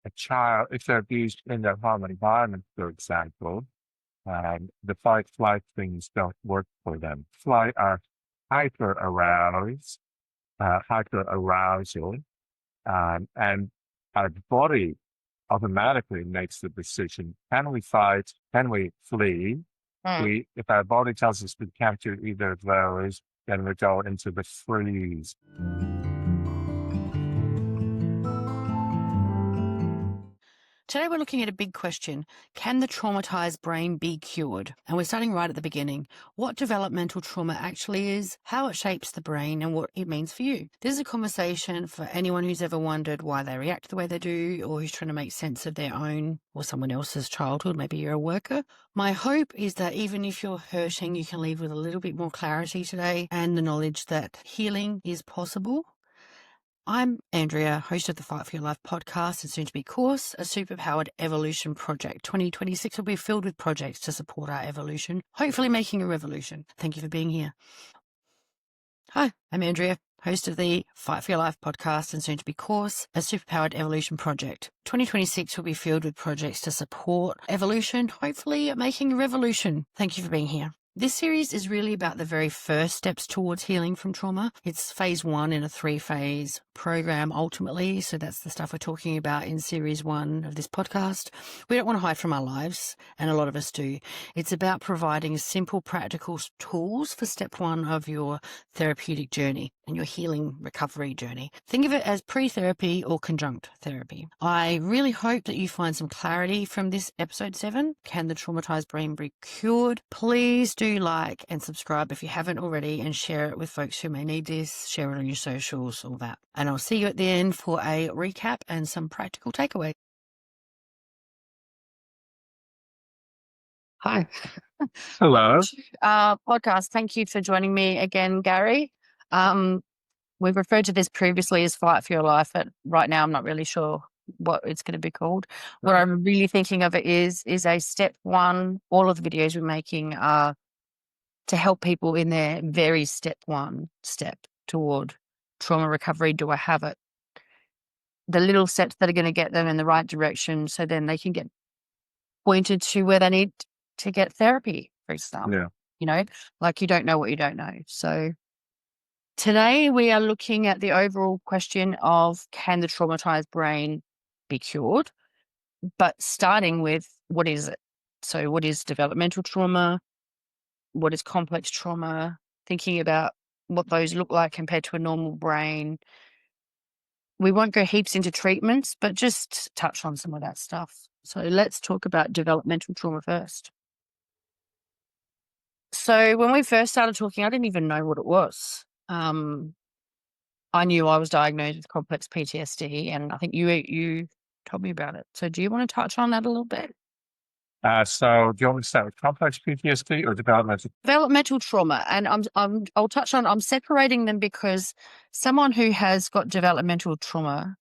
a child, if they're abused in their home environment, for example, the fight flight things don't work for them. Flight are hyper aroused, hyper arousal, and our body automatically makes the decision: can we fight? Can we flee? If our body tells us to capture either of those, then we go into the freeze. Today we're looking at a big question. Can the traumatized brain be cured? And we're starting right at the beginning. What developmental trauma actually is, how it shapes the brain, and what it means for you. This is a conversation for anyone who's ever wondered why they react the way they do, or who's trying to make sense of their own or someone else's childhood. Maybe you're a worker. My hope is that even if you're hurting, you can leave with a little bit more clarity today and the knowledge that healing is possible. I'm Andrea, host of the Fight for Your Life podcast and soon-to-be course, a superpowered evolution project. 2026 will be filled with projects to support our evolution, hopefully making a revolution. Thank you for being here. Hi, I'm Andrea, host of the Fight for Your Life podcast and soon-to-be course, a superpowered evolution project. 2026 will be filled with projects to support evolution, hopefully making a revolution. Thank you for being here. This series is really about the very first steps towards healing from trauma. It's phase 1 in a 3-phase program ultimately. So that's the stuff we're talking about in series 1 of this podcast. We don't want to hide from our lives, and a lot of us do. It's about providing simple, practical tools for step 1 of your therapeutic journey and your healing recovery journey. Think of it as pre-therapy or conjunct therapy. I really hope that you find some clarity from this episode 7. Can the traumatized brain be cured? Please do like and subscribe if you haven't already, and share it with folks who may need this. Share it on your socials, all that. And I'll see you at the end for a recap and some practical takeaways. Hi. Hello. Podcast. Thank you for joining me again, Garry. We've referred to this previously as Fight for Your Life, but right now I'm not really sure what it's going to be called. What I'm really thinking of it is a step 1. All of the videos we're making are to help people in their very step 1 step toward trauma recovery. Do I have it? The little steps that are going to get them in the right direction, so then they can get pointed to where they need to get therapy, for example. Yeah. You know, like you don't know what you don't know. So today we are looking at the overall question of, can the traumatized brain be cured? But starting with, what is it? So what is developmental trauma? What is complex trauma? Thinking about what those look like compared to a normal brain. We won't go heaps into treatments, but just touch on some of that stuff. So let's talk about developmental trauma first. So when we first started talking, I didn't even know what it was. I knew I was diagnosed with complex PTSD, and I think you told me about it. So do you want to touch on that a little bit? So do you want me to start with complex PTSD or developmental? Developmental trauma, and I'll touch on. I'm separating them because someone who has got developmental trauma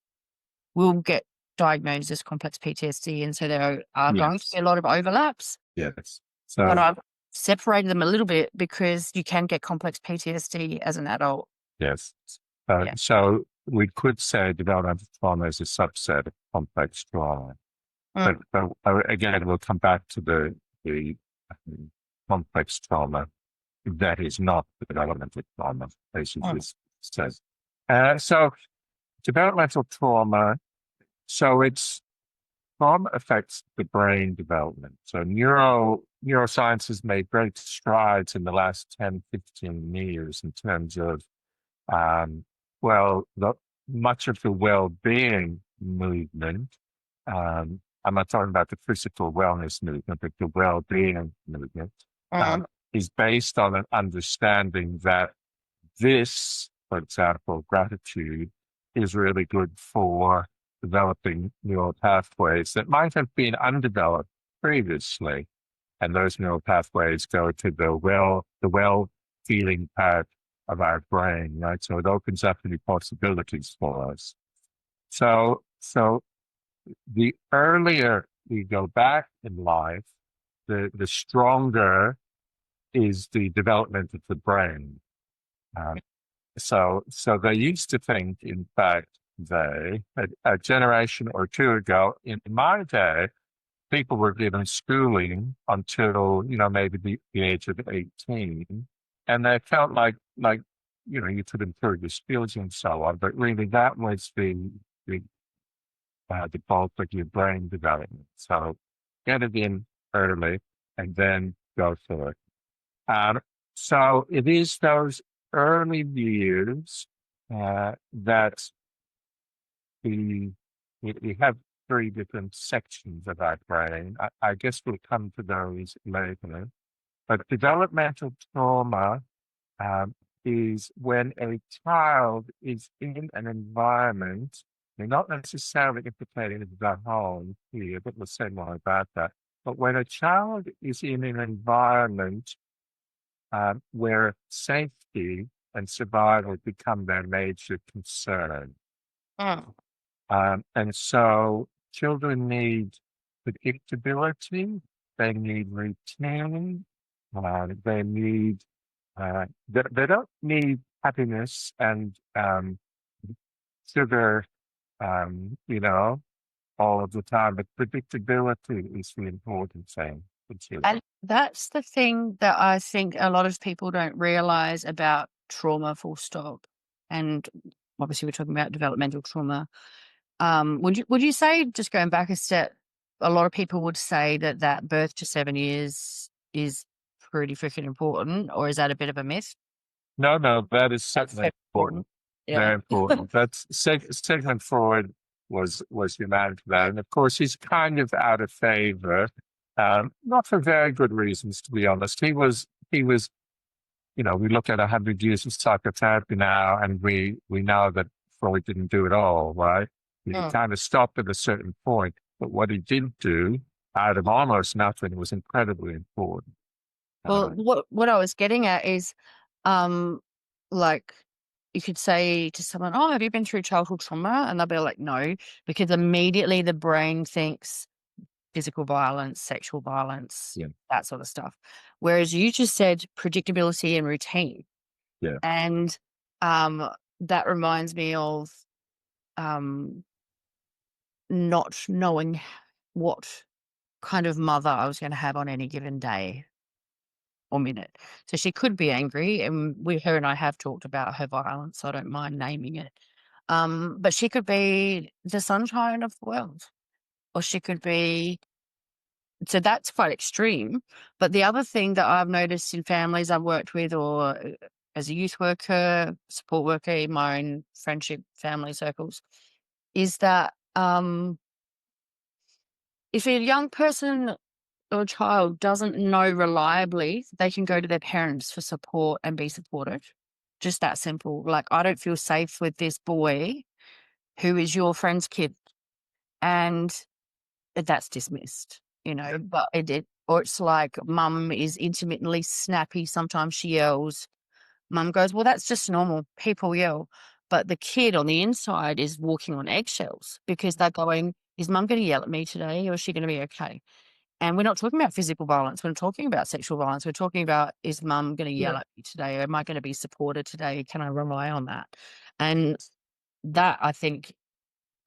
will get diagnosed as complex PTSD, and so there are going to be a lot of overlaps. Yes. But I've separated them a little bit because you can get complex PTSD as an adult. Yes. So we could say developmental trauma is a subset of complex trauma. But again, we'll come back to the complex trauma that is not developmental trauma, as you just said. So developmental trauma, so trauma affects the brain development. So neuroscience has made great strides in the last 10, 15 years in terms of, much of the well-being movement. I'm not talking about the physical wellness movement, but the well-being movement is based on an understanding that this, for example, gratitude, is really good for developing neural pathways that might have been undeveloped previously. And those neural pathways go to the well-feeling part of our brain, right? So it opens up new possibilities for us. So the earlier we go back in life, the stronger is the development of the brain. So they used to think, in fact, day. A generation or two ago, in my day, people were given schooling until, maybe the age of 18. And they felt like, you could improve your skills and so on. But really that was the bulk of your brain development. So get it in early and then go through it. So it is those early years that we have three different sections of our brain. I guess we'll come to those later. But developmental trauma is when a child is in an environment, they're not necessarily implicated in the home here, but we'll say more about that. But when a child is in an environment where safety and survival become their major concern. Mm. And so children need predictability, they need routine, they need, they don't need happiness and sugar, all of the time, but predictability is the important thing for children. And that's the thing that I think a lot of people don't realize about trauma, full stop. And obviously, we're talking about developmental trauma. Would you say, just going back a step, a lot of people would say that birth to 7 years is pretty freaking important, or is that a bit of a myth? No, that is That's certainly very important. Yeah. Very important. That's Sigmund Freud was your man for that, and of course he's kind of out of favor, not for very good reasons, to be honest. He was. We look at 100 years of psychotherapy now, and we know that Freud didn't do it all, right? He Mm. kind of stopped at a certain point, but what he did do, out of almost nothing, was incredibly important. Well, what I was getting at is, like, you could say to someone, "Oh, have you been through childhood trauma?" And they'll be like, "No," because immediately the brain thinks physical violence, sexual violence, Yeah. that sort of stuff. Whereas you just said predictability and routine. Yeah. And that reminds me of um, not knowing what kind of mother I was going to have on any given day or minute. So she could be angry, and her and I have talked about her violence, so I don't mind naming it. But she could be the sunshine of the world, or she could be. So that's quite extreme. But the other thing that I've noticed in families I've worked with, or as a youth worker, support worker in my own friendship family circles, is that if a young person or child doesn't know reliably, they can go to their parents for support and be supported. Just that simple. Like, I don't feel safe with this boy who is your friend's kid. And that's dismissed, but or it's like mum is intermittently snappy. Sometimes she yells. Mum goes, well, that's just normal. People yell. But the kid on the inside is walking on eggshells because they're going, is mum going to yell at me today, or is she going to be okay? And we're not talking about physical violence. We're not talking about sexual violence. We're talking about, is mum going to yell at me today? Or am I going to be supported today? Can I rely on that? And that, I think,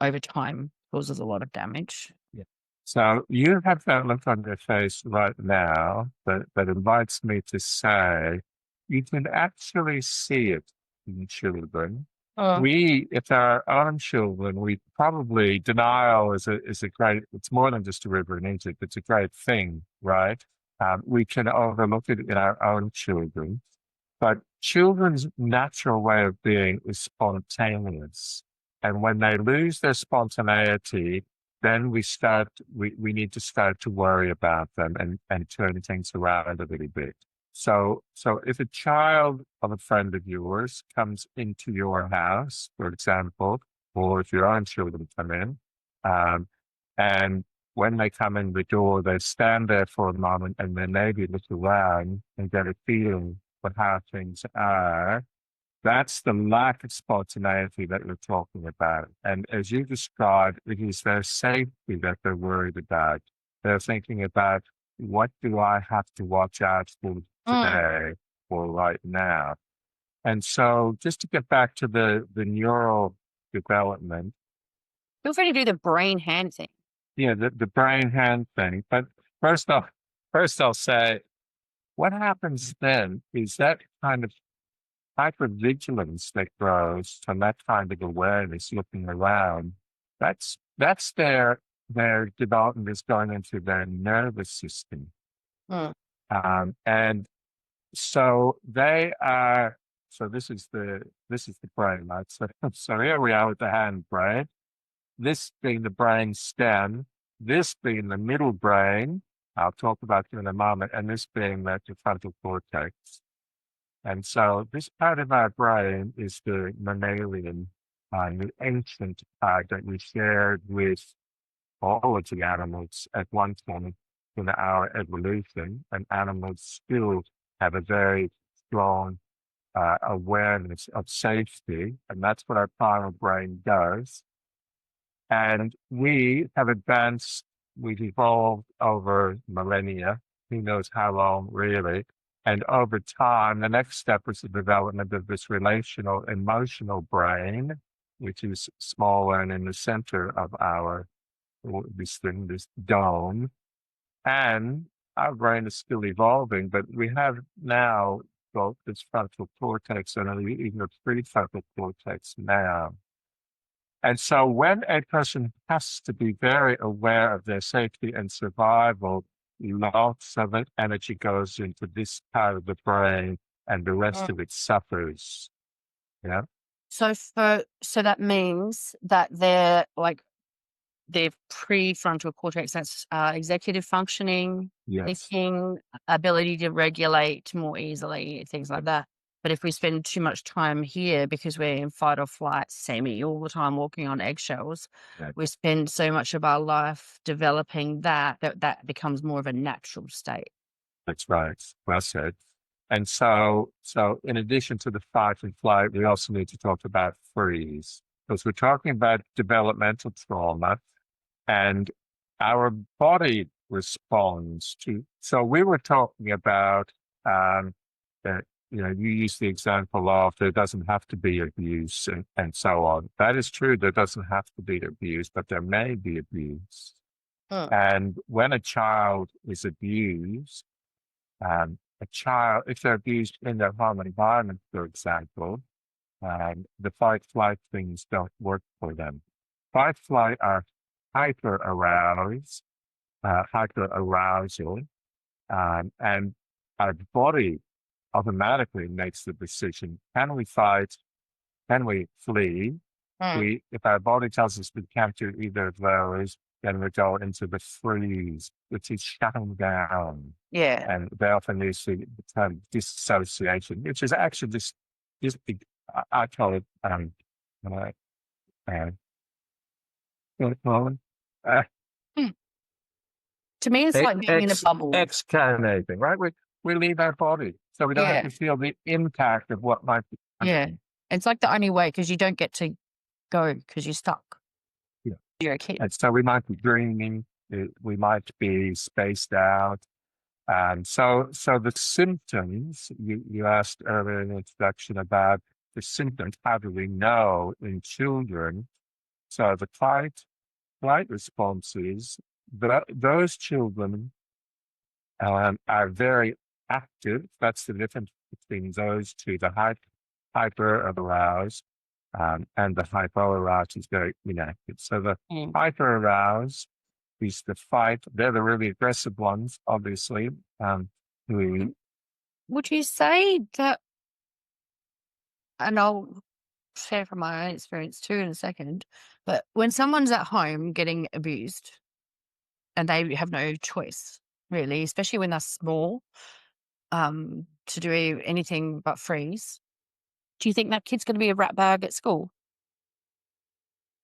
over time causes a lot of damage. Yeah. So you have that look on your face right now that invites me to say you can actually see it in children. If our own children, we probably, denial is a great, it's more than just a river in Egypt, it's a great thing, right? We can overlook it in our own children, but children's natural way of being is spontaneous. And when they lose their spontaneity, then we need to start to worry about them and turn things around a little bit. So if a child of a friend of yours comes into your house, for example, or if your own children come in, and when they come in the door, they stand there for a moment and then maybe look around and get a feeling for how things are. That's the lack of spontaneity that we're talking about. And as you described, it is their safety that they're worried about. They're thinking about, what do I have to watch out for today or right now? And so just to get back to the neural development. Feel free to do the brain hand thing. Yeah, the brain hand thing. But first I'll say what happens then is that kind of hypervigilance that grows from that kind of awareness looking around. That's their development is going into their nervous system. Mm. And so they are so this is the brain, right? So here we are with the hand brain, this being the brain stem, this being the middle brain, I'll talk about it in a moment, and this being the frontal cortex. And so this part of our brain is the mammalian, the ancient part that we shared with all of the animals at one point in our evolution, and animals still have a very strong awareness of safety, and that's what our primal brain does. And we have advanced, we've evolved over millennia, who knows how long really. And over time, the next step is the development of this relational, emotional brain, which is smaller and in the center of our this thing, this dome. And our brain is still evolving, but we have now both this frontal cortex and even a prefrontal cortex now. And so when a person has to be very aware of their safety and survival, lots of energy goes into this part of the brain and the rest of it suffers. Yeah. So that means that they're like their prefrontal cortex, that's executive functioning, Yes. thinking, ability to regulate more easily, things like that. But if we spend too much time here because we're in fight or flight semi all the time walking on eggshells, Right. we spend so much of our life developing that becomes more of a natural state. That's right. Well said. And so in addition to the fight and flight, we also need to talk about freeze, because we're talking about developmental trauma and our body responds to. So we were talking about that, you use the example of there doesn't have to be abuse and so on. That is true. There doesn't have to be abuse, but there may be abuse. And when a child is abused, if they're abused in their home environment, for example, the fight flight things don't work for them. Fight flight are hyper arousal, and our body automatically makes the decision: can we fight? Can we flee? If our body tells us we can't do either of those, then we go into the freeze, which is shutting down. Yeah. And they often use the term dissociation, which is actually this big, I call it, To me, it's like being in a bubble. excarnating, right? We leave our body, so we don't have to feel the impact of what might be. Yeah. It's like the only way, because you don't get to go because you're stuck. Yeah. You're a kid. And so we might be dreaming, we might be spaced out. And so the symptoms, you asked earlier in the introduction about the symptoms, how do we know in children? So the flight responses, those children are very active. That's the difference between those two. The hyper aroused and the hypo-aroused is very inactive. So the hyper aroused is the fight. They're the really aggressive ones, obviously. Would you say that, and I'll share from my own experience too in a second, but when someone's at home getting abused and they have no choice, really, especially when they're small, to do anything but freeze, do you think that kid's going to be a rat bag at school?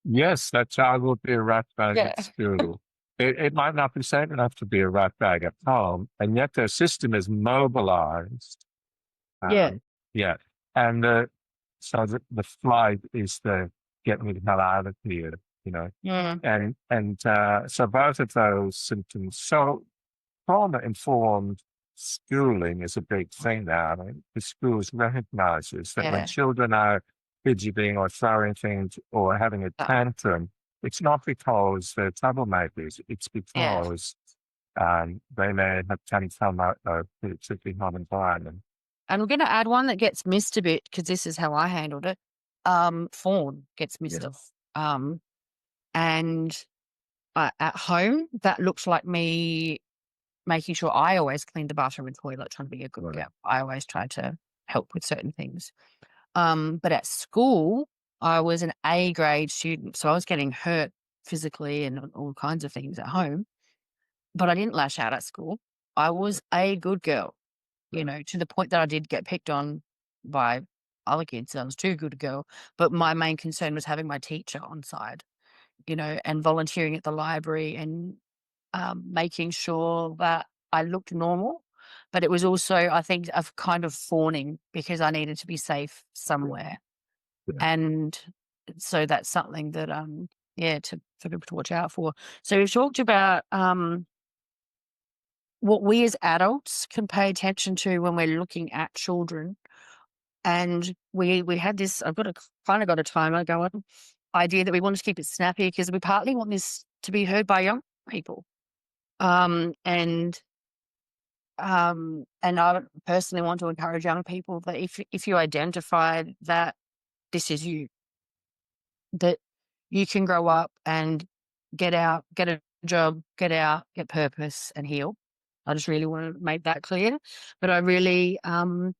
Yes, that child will be a rat bag at school. It might not be safe enough to be a rat bag at home, and yet their system is mobilized. Yeah. And so the flight is the get me the hell out of here, And so both of those symptoms. So trauma-informed schooling is a big thing now. I mean, the schools recognizes that when children are fidgeting or throwing things or having a Oh, tantrum, it's not because they're troublemakers. It's yeah. because they may have come from a particularly hard environment. And we're going to add one that gets missed a bit because this is how I handled it. Fawn gets missed Yeah. off. And at home, that looks like me making sure I always clean the bathroom and toilet, trying to be a good Right. girl. I always try to help with certain things. But at school, I was an A grade student, so I was getting hurt physically and all kinds of things at home. But I didn't lash out at school. I was a good girl, to the point that I did get picked on by other kids. I was too good a girl. But my main concern was having my teacher on side, and volunteering at the library and making sure that I looked normal. But it was also, I think, a kind of fawning because I needed to be safe somewhere. Yeah. And so that's something that, for people to watch out for. So we've talked about what we as adults can pay attention to when we're looking at children. And we had this, I've got a kind of got a timer going, idea that we want to keep it snappy because we partly want this to be heard by young people. And I personally want to encourage young people that if you identify that this is you, that you can grow up and get out, get a job, get out, get purpose and heal. I just really want to make that clear. But I really, I don't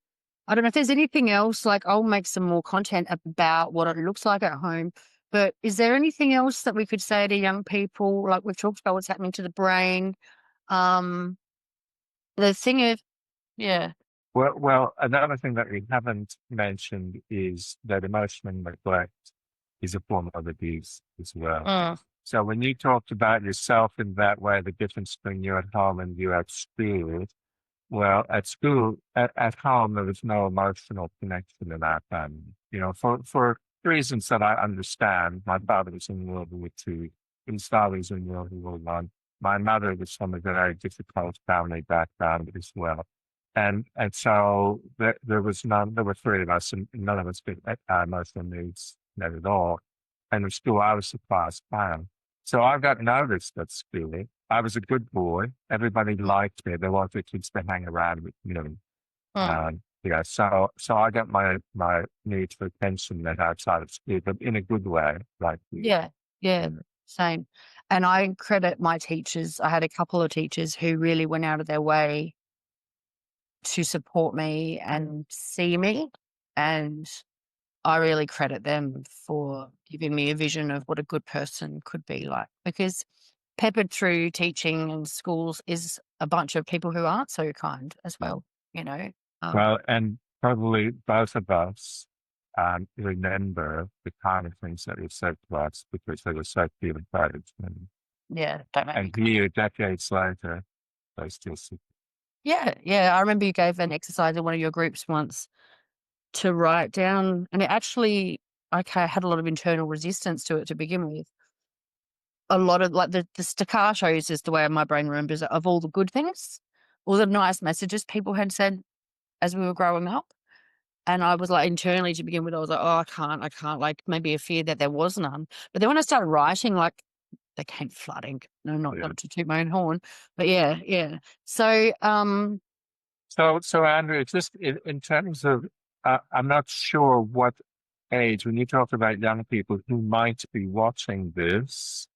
know if there's anything else, like I'll make some more content about what it looks like at home. But is there anything else that we could say to young people? Like we've talked about what's happening to the brain. Um, the thing of, yeah. Well, another thing that we haven't mentioned is that emotional neglect is a form of abuse as well. Mm, So when you talked about yourself in that way, the difference between you at home and you at school, well, at school, at home, there was no emotional connection in our family. For reasons that I understand. My father was in World War II. His father was in World War One. My mother was from a very difficult family background as well. And so there was none. There were three of us, and none of us fit emotional needs met at all. And in school, I was the class clown. So I got noticed at school. I was a good boy. Everybody liked me. They wanted kids to hang around with me. mm. Yeah, so I got my need for attention met outside of school, but in a good way, like you. Yeah, yeah, same. And I credit my teachers. I had a couple of teachers who really went out of their way to support me and see me. And I really credit them for giving me a vision of what a good person could be like. Because peppered through teaching and schools is a bunch of people who aren't so kind as well, you know. Um, Well, and probably both of us remember the kind of things that were said to us because they were so few and encouraged. yeah, don't make me And cry. here, decades later, they still see. Yeah, yeah. I remember you gave an exercise in one of your groups once to write down, and it actually, okay, I had a lot of internal resistance to it to begin with. A lot of like the staccatos is the way my brain remembers it, of all the good things, all the nice messages people had said as we were growing up. And I was like, internally to begin with, I was like, oh, I can't, like maybe a fear that there was none. But then when I started writing, like they came flooding. No, Yeah. not to toot my own horn, but yeah, yeah. So, So Andrew, just in terms of, I'm not sure what age, when you talk about young people who might be watching this,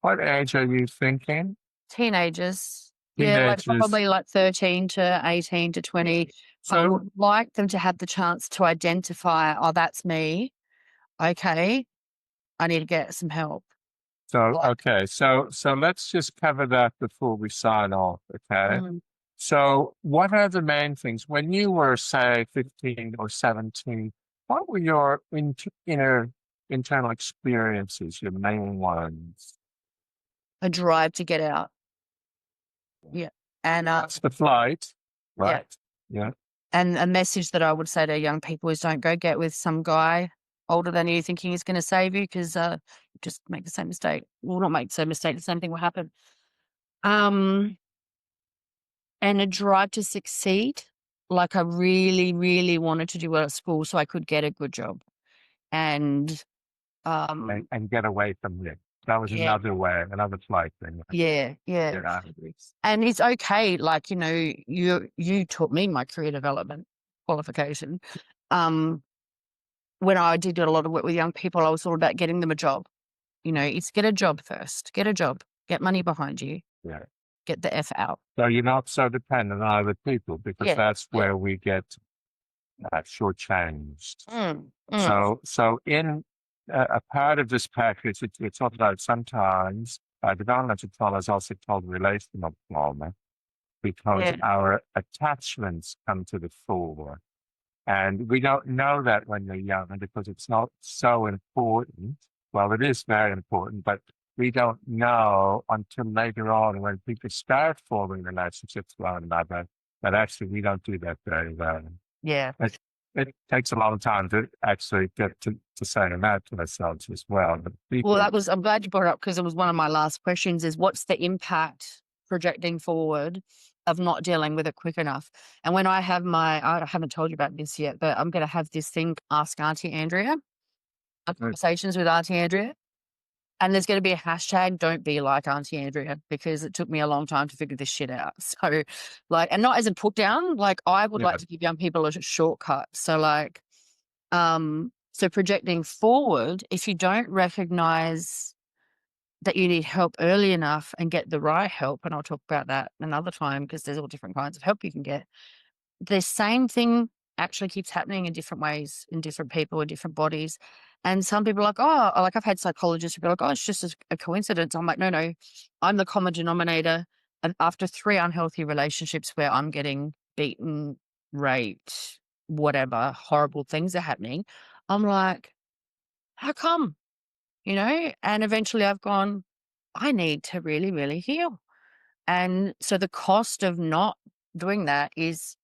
what age are you thinking? teenagers, yeah, like Teenagers. probably like 13 to 18 to 20. I So, would like them to have the chance to identify, oh, that's me. Okay, I need to get some help. Like, okay. So let's just cover that before we sign off. Okay. mm, So what are the main things when you were, say, 15 or 17? What were your inner internal experiences, your main ones? a drive to get out. Yeah. And That's the flight, yeah. right? Yeah. And a message that I would say to young people is don't go get with some guy older than you thinking he's going to save you because just make the same mistake. Well, not make the same mistake. The same thing will happen. Um, and a drive to succeed. Like I really, really wanted to do well at school so I could get a good job. and and get away from it. That was yeah, another way, another flight thing. yeah, yeah. Yeah. And it's okay, like, you taught me my career development qualification. When I did a lot of work with young people, I was all about getting them a job. It's get a job first, get a job, get money behind you, Yeah. get the F out. So you're not so dependent on other people, because Yeah, that's yeah. where we get shortchanged. Mm, So in a part of this package, we talked about sometimes developmental trauma is also called relational trauma, because yeah, our attachments come to the fore. And we don't know that when you're young, because it's not so important. Well, it is very important, but we don't know until later on, when people start forming relationships with one another, that actually we don't do that very well. yeah. It takes a long time to actually get to saying that to ourselves as well. But Well, people, I'm glad you brought it up, because it was one of my last questions, is what's the impact projecting forward of not dealing with it quick enough? And when I haven't told you about this yet, but I'm going to have this thing, Ask Auntie Andrea, conversations with Auntie Andrea. And there's going to be a hashtag, don't be like Auntie Andrea, because it took me a long time to figure this shit out. So, and not as a put down, I would like to give young people a shortcut. So, so projecting forward, if you don't recognize that you need help early enough and get the right help, and I'll talk about that another time, because there's all different kinds of help you can get. The same thing actually keeps happening in different ways, in different people, in different bodies. And some people are like, oh, I've had psychologists who be like, oh, it's just a coincidence. I'm like, no, I'm the common denominator. And after 3 unhealthy relationships where I'm getting beaten, raped, whatever, horrible things are happening, I'm like, how come? And eventually I've gone, I need to really, really heal. And so the cost of not doing that is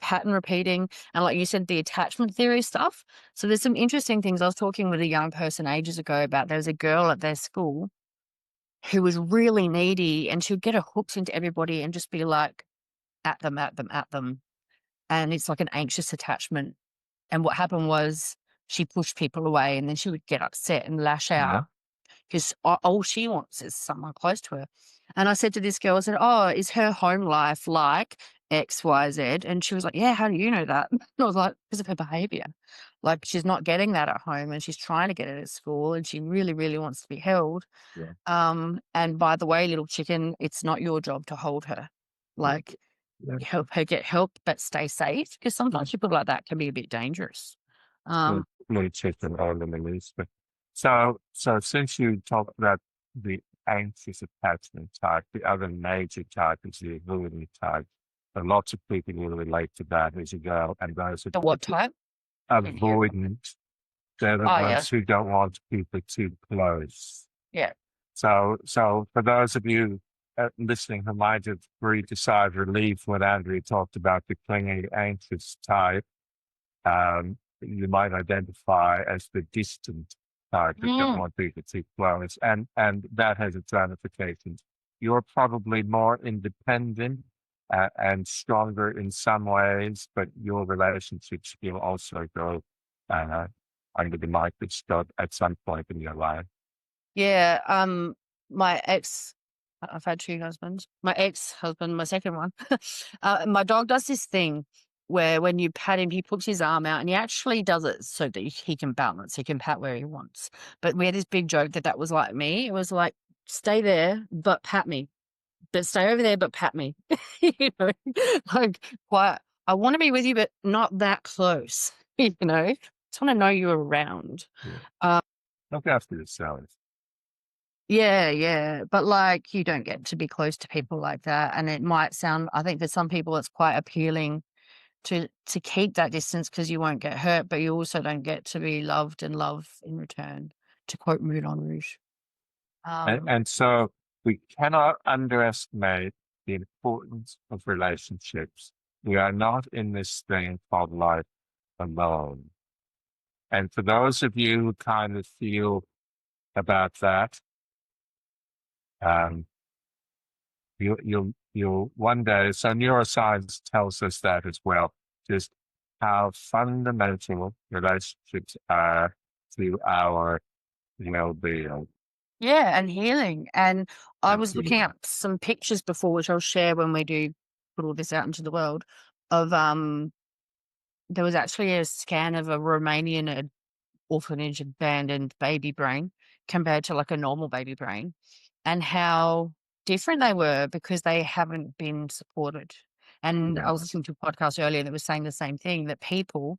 pattern repeating, and like you said, the attachment theory stuff. So there's some interesting things. I was talking with a young person ages ago about, there was a girl at their school who was really needy, and she would get her hooks into everybody and just be like, at them, at them, at them. And it's like an anxious attachment. And what happened was, she pushed people away, and then she would get upset and lash out, because all she wants is someone close to her. And I said to this girl, I said, oh, is her home life like X, Y, Z? And she was like, yeah, how do you know that? And I was like, because of her behavior. Like, she's not getting that at home, and she's trying to get it at school, and she really, really wants to be held. Yeah. And by the way, little chicken, it's not your job to hold her. Like, help her get help, but stay safe, because sometimes people like that can be a bit dangerous. Really chicken all in the least. But so since you talked about the anxious attachment type, the other major type is the avoidant type. And lots of people will relate to that as you go. And those The what type? avoidant, they're the Oh, yeah. ones who don't want people too close. Yeah. So for those of you listening who might have breathed a sigh of relief when Andrea talked about the clingy, anxious type, you might identify as the distant type that don't want people too close, and that has its ramifications. You're probably more independent and stronger in some ways, but your relationships will also go under the microscope at some point in your life. Yeah, my ex, I've had 2 husbands. My ex-husband, my second one, my dog does this thing where when you pat him, he puts his arm out, and he actually does it so that he can balance. He can pat where he wants. But we had this big joke that was like me. It was like, stay there, but pat me. But stay over there, but pat me. You know, like, quite, I want to be with you, but not that close. Just want to know you're around. Yeah. Look after yourself. Yeah. But you don't get to be close to people like that. And it might sound, I think for some people it's quite appealing to keep that distance, because you won't get hurt, but you also don't get to be loved and love in return, to quote Moulin Rouge. And so we cannot underestimate the importance of relationships. We are not in this thing called life alone. And for those of you who kind of feel about that, you'll one day. So neuroscience tells us that as well. Just how fundamental relationships are to our well-being. Yeah, and healing. And I was looking Absolutely. up some pictures before, which I'll share when we do put all this out into the world, of there was actually a scan of a Romanian orphanage abandoned baby brain compared to like a normal baby brain, and how different they were because they haven't been supported. And I was Yeah. listening to a podcast earlier that was saying the same thing, that people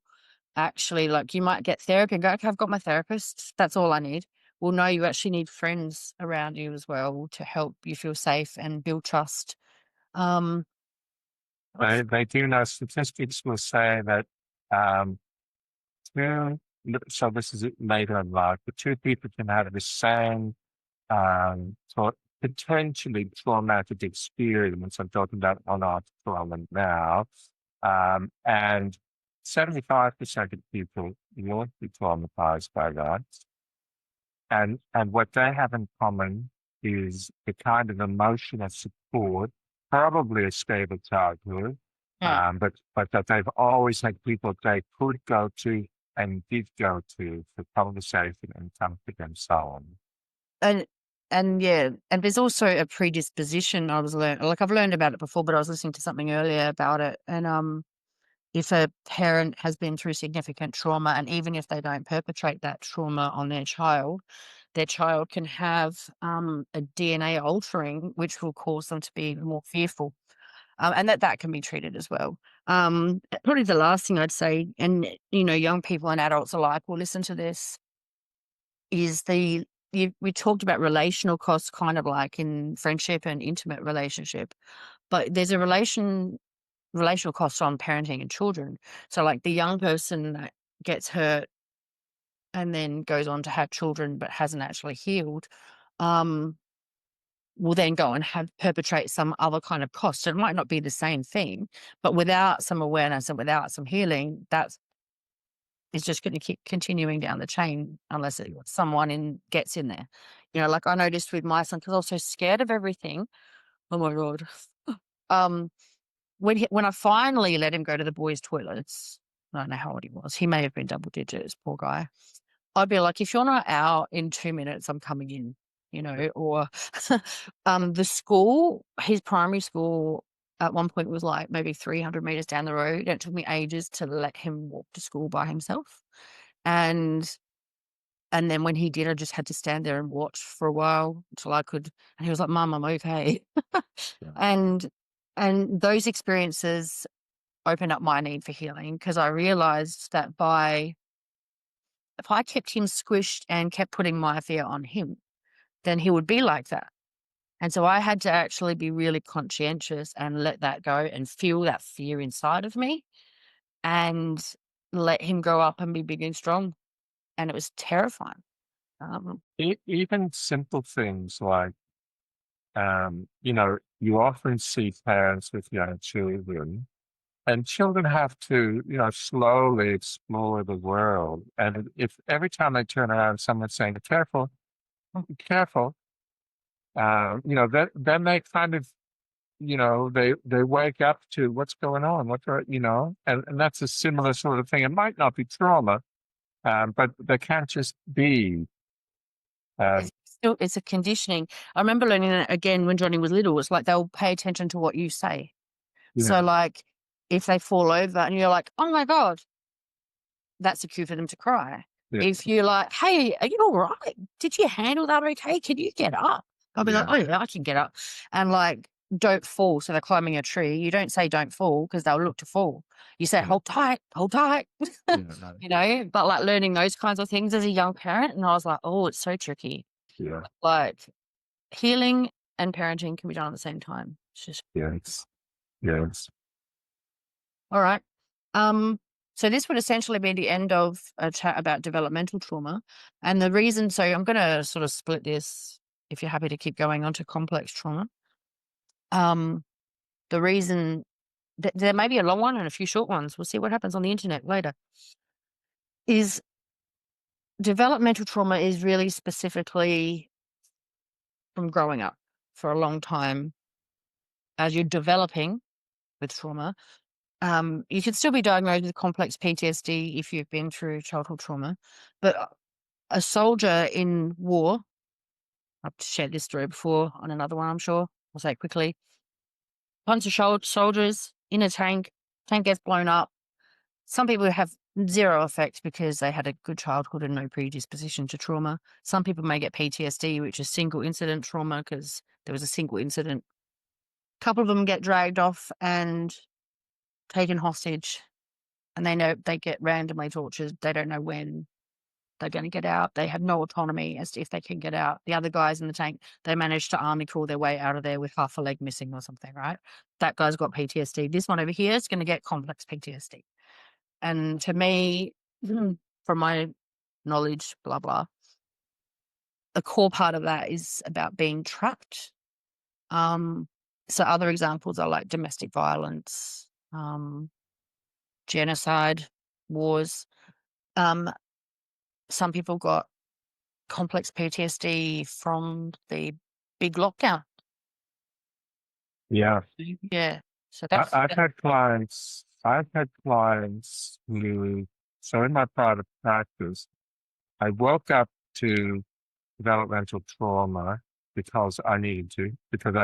actually, like, you might get therapy and go, okay, I've got my therapist, that's all I need. Well, no, you actually need friends around you as well to help you feel safe and build trust. Um, They do know statistics will say that um, two, so this is later in life, but two people can have the same potentially traumatic experience. I'm talking about on-art trauma now. And 75% of people will be traumatized by that. And what they have in common is the kind of emotional support, probably a stable childhood, yeah. but that they've always had people they could go to and did go to for conversation and comfort and so on. And yeah, and there's also a predisposition. I've learned about it before, but I was listening to something earlier about it. And if a parent has been through significant trauma, and even if they don't perpetrate that trauma on their child can have a DNA altering, which will cause them to be more fearful. And that can be treated as well. Probably the last thing I'd say, and young people and adults alike will listen to this, is we talked about relational costs, kind of like in friendship and intimate relationship, but there's a relational cost on parenting and children. So like the young person that gets hurt and then goes on to have children but hasn't actually healed, um, will then go and perpetrate some other kind of cost. So it might not be the same thing, but without some awareness and without some healing, it's just going to keep continuing down the chain unless someone gets in there. Like I noticed with my son, because I was so scared of everything. Oh my God. Um, when I finally let him go to the boys' toilets, I don't know how old he was. He may have been double digits, poor guy. I'd be like, if you're not out in 2 minutes, I'm coming in, or the school, his primary school at one point was like maybe 300 meters down the road. And it took me ages to let him walk to school by himself. And then when he did, I just had to stand there and watch for a while until I could. And he was like, Mum, I'm okay. Yeah. and those experiences opened up my need for healing, because I realized that if I kept him squished and kept putting my fear on him, then he would be like that. And so I had to actually be really conscientious and let that go and feel that fear inside of me and let him grow up and be big and strong. And it was terrifying. Even simple things like, you often see parents with young children, and children have to, slowly explore the world. And if every time they turn around, someone's saying, careful, be careful, then they kind of, they wake up to what's going on, and that's a similar sort of thing. It might not be trauma, but they can't just be. Um, It's a conditioning. I remember learning that again when Johnny was little. It's like they'll pay attention to what you say. yeah, So like if they fall over and you're like, oh my God, that's a cue for them to cry. yeah, If you're like, hey, are you all right? Did you handle that okay? Can you get up? I'll be like, yeah, oh yeah, I can get up. And like, don't fall. So they're climbing a tree. You don't say don't fall because they'll look to fall. You say yeah, hold tight, hold tight. yeah, no, But like learning those kinds of things as a young parent. And I was like, oh, it's so tricky. yeah, Like healing and parenting can be done at the same time. It's just yes, yes. all right. So this would essentially be the end of a chat about developmental trauma. And the reason, so I'm going to sort of split this, if you're happy to keep going on to complex trauma. The reason there may be a long one and a few short ones, we'll see what happens on the internet later, is developmental trauma is really specifically from growing up for a long time as you're developing with trauma. You can still be diagnosed with complex PTSD if you've been through childhood trauma, but a soldier in war, I've shared this story before on another one, I'm sure. I'll say it quickly. Bunch of soldiers in a tank gets blown up. Some people have zero effect because they had a good childhood and no predisposition to trauma. Some people may get PTSD, which is single incident trauma because there was a single incident. A couple of them get dragged off and taken hostage, and they know they get randomly tortured. They don't know when they're going to get out. They have no autonomy as to if they can get out. The other guys in the tank, they managed to army crawl their way out of there with half a leg missing or something, right? That guy's got PTSD. This one over here is going to get complex PTSD. And to me, from my knowledge, blah, blah, a core part of that is about being trapped. So other examples are like domestic violence, genocide, wars. Some people got complex PTSD from the big lockdown. Yeah. Yeah. So that's I've had clients who, so in my private practice, I woke up to developmental trauma because I needed to, because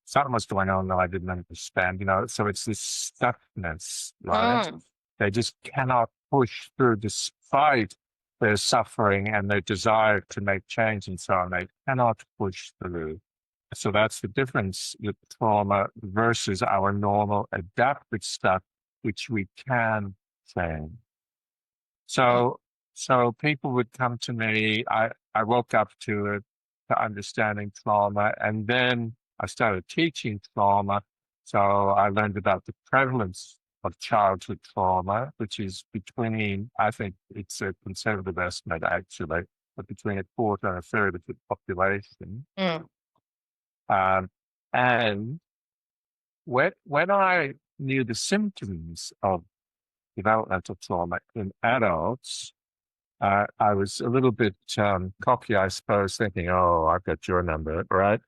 something was going on that I didn't understand, so it's this stuckness, right? They just cannot push through despite their suffering and their desire to make change and so on. They cannot push through. So that's the difference with trauma versus our normal adaptive stuff, which we can change. So people would come to me. I woke up to it, to understanding trauma, and then I started teaching trauma. So I learned about the prevalence of childhood trauma, which is between, I think it's a conservative estimate actually, but between a quarter and a third of the population. And when I knew the symptoms of developmental trauma in adults, I was a little bit cocky, I suppose, thinking, "Oh, I've got your number, right?"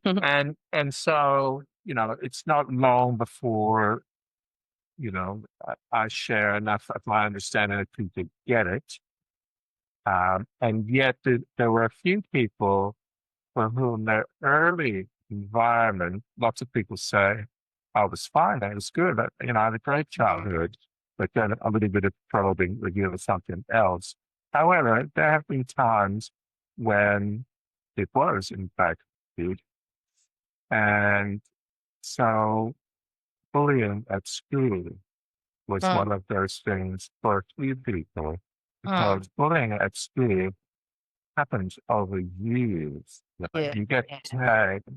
and so it's not long before I share enough of my understanding that people get it, and yet there were a few people for whom their early environment, lots of people say, I was fine, I was good, I had a great childhood, but then a little bit of probing revealed something else. However, there have been times when it was, in fact, good. And so bullying at school was one of those things for a few people, because bullying at school happens over years. You get tagged,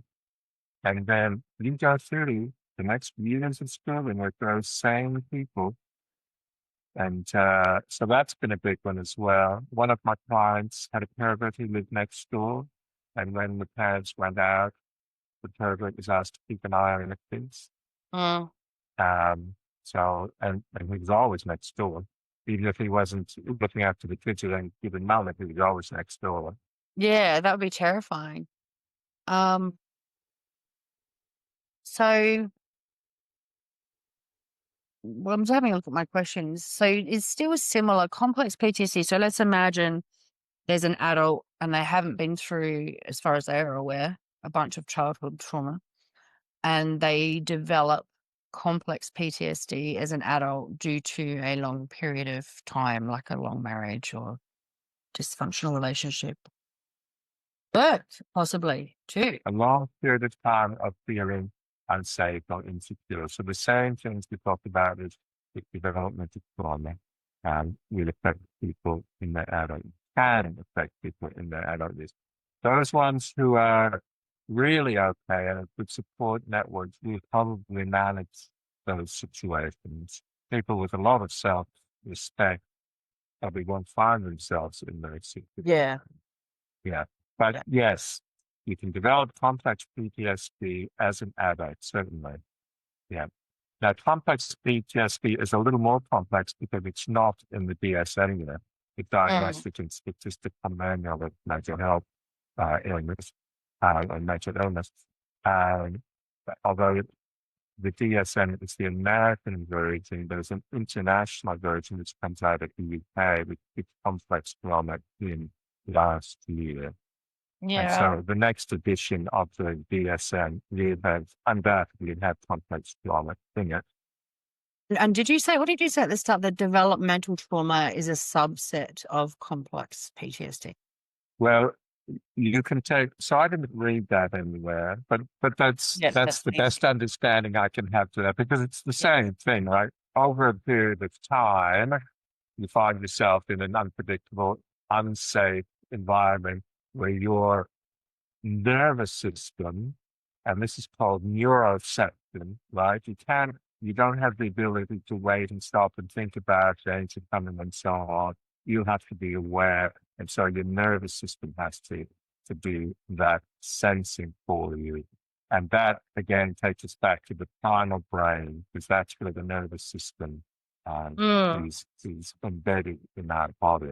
and then you go through the next years of schooling with those same people. And so that's been a big one as well. One of my clients had a pervert who lived next door. And when the parents went out, the pervert was asked to keep an eye on the kids. And he was always next door. Even if he wasn't looking after the kids or then keeping mum, he was always next door. Yeah, that would be terrifying. So I'm just having a look at my questions. So it's still similar, complex PTSD. So let's imagine there's an adult and they haven't been through, as far as they are aware, a bunch of childhood trauma, and they develop complex PTSD as an adult due to a long period of time, like a long marriage or dysfunctional relationship. But possibly too. A long period of time of feeling unsafe or insecure. So the same things we talked about is with developmental trauma will affect people in their adult, can affect people in their adult years. Those ones who are really okay and with support networks will probably manage those situations. People with a lot of self-respect probably won't find themselves in those situations. Yeah. But yes, you can develop complex PTSD as an adult, certainly. Yeah. Now, complex PTSD is a little more complex because it's not in the DSM yet, the Diagnostic and Statistical Manual of Mental Health Illness and Mental Illness. Although the DSM is the American version. There's an international version which comes out of the UK with complex trauma in last year. And Yeah. so the next edition of the DSM will have undoubtedly have complex trauma in it. And what did you say at the start? The developmental trauma is a subset of complex PTSD. Well, you can take, so I didn't read that anywhere, but that's Yes, that's that's the easy. best understanding I can have to that, because it's the same thing, right? Over a period of time, you find yourself in an unpredictable, unsafe environment where your nervous system, and this is called neuroception, right? You don't have the ability to wait and stop and think about change and coming and so on. You have to be aware. And so your nervous system has to do that sensing for you. And that again takes us back to the primal brain, because that's where the nervous system is embedded in our body.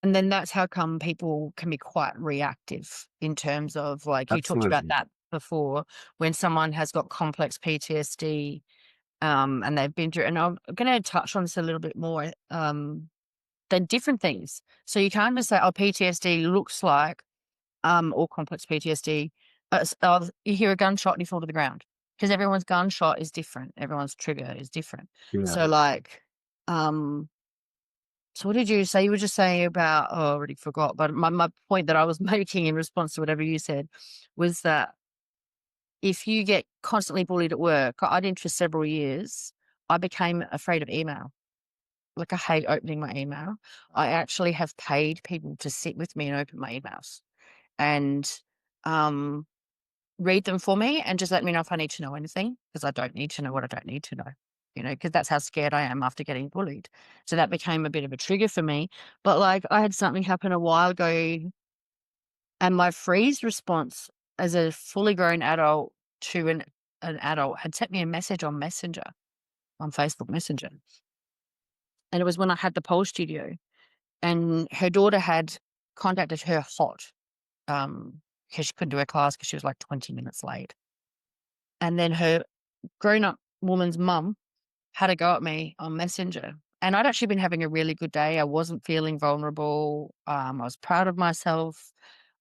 And then that's how come people can be quite reactive in terms of, like, you talked about Absolutely. that before, when someone has got complex PTSD, and they've been through, and I'm going to touch on this a little bit more, they're different things. So you can't just say, oh, PTSD looks like, or complex PTSD, you hear a gunshot and you fall to the ground, because everyone's gunshot is different. Everyone's trigger is different. Yeah. So like, so what did you say? You were just saying about, oh, I already forgot, but my point that I was making in response to whatever you said was that if you get constantly bullied at work, I did for several years, I became afraid of email. Like, I hate opening my email. I actually have paid people to sit with me and open my emails and read them for me and just let me know if I need to know anything, because I don't need to know what I don't need to know, because that's how scared I am after getting bullied. So that became a bit of a trigger for me. But like, I had something happen a while ago, and my freeze response as a fully grown adult to an adult had sent me a message on Messenger, on Facebook Messenger. And it was when I had the pole studio, and her daughter had contacted her hot, because she couldn't do her class because she was like 20 minutes late. And then her grown-up woman's mum had a go at me on Messenger. And I'd actually been having a really good day. I wasn't feeling vulnerable. I was proud of myself.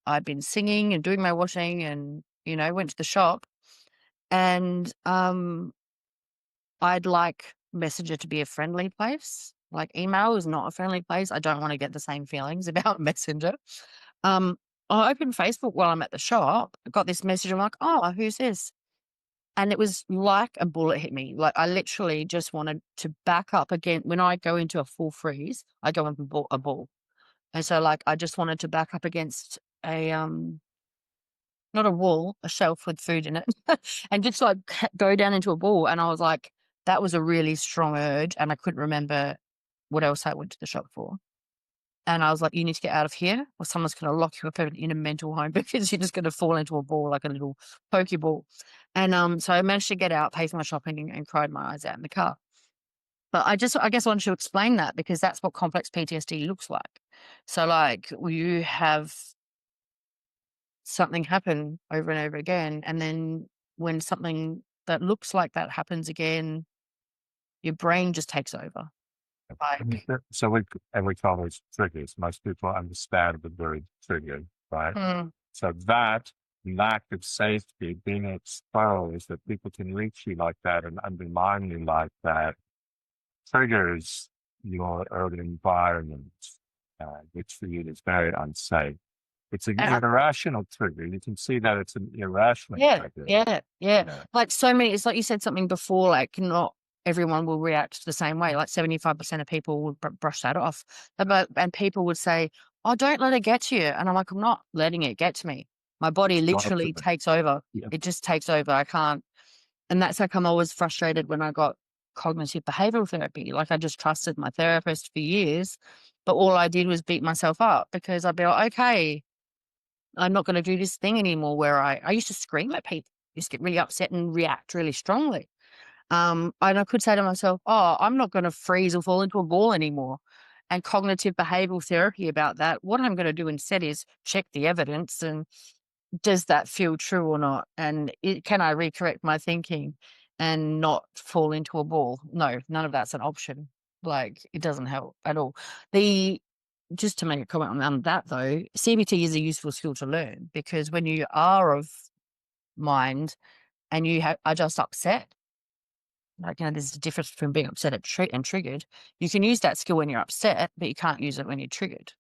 I'd been singing and doing my washing and, went to the shop. And I'd like Messenger to be a friendly place. Like, email is not a friendly place. I don't want to get the same feelings about Messenger. I opened Facebook while I'm at the shop. I got this message. I'm like, oh, who's this? And it was like a bullet hit me. Like, I literally just wanted to back up again. When I go into a full freeze, I go into a ball. And so, like, I just wanted to back up against a, not a wall, a shelf with food in it, and just like go down into a ball. And I was like, that was a really strong urge. And I couldn't remember what else I went to the shop for. And I was like, you need to get out of here, or someone's going to lock you up in a mental home, because you're just going to fall into a ball like a little pokeball. And so I managed to get out, pay for my shopping, and cried my eyes out in the car. But I guess I wanted to explain that, because that's what complex PTSD looks like. So like, you have something happen over and over again, and then when something that looks like that happens again, your brain just takes over. Like, So we call those triggers. Most people understand the word trigger, right? So that lack of safety, being exposed, that people can reach you like that and undermine you like that, triggers your early environment, which for you is very unsafe. It's an irrational trigger. You can see that it's an irrational trigger. Yeah. Like, so many, it's like you said something before, like, not everyone will react the same way. Like 75% of people would brush that off. And people would say, oh, don't let it get to you. And I'm like, I'm not letting it get to me. My body literally takes over. Yeah. It just takes over. I can't. And that's how come I was frustrated when I got cognitive behavioral therapy. Like, I just trusted my therapist for years, but all I did was beat myself up, because I'd be like, okay, I'm not going to do this thing anymore, where I used to scream at people, just get really upset and react really strongly. And I could say to myself, oh, I'm not going to freeze or fall into a ball anymore. And cognitive behavioral therapy about that, what I'm going to do instead is check the evidence, and does that feel true or not? And can I recorrect my thinking? and not fall into a ball. No, none of that's an option. Like, it doesn't help at all. Just to make a comment on that though, CBT is a useful skill to learn, because when you are of mind and you are just upset, like, there's a difference between being upset and triggered. You can use that skill when you're upset, but you can't use it when you're triggered.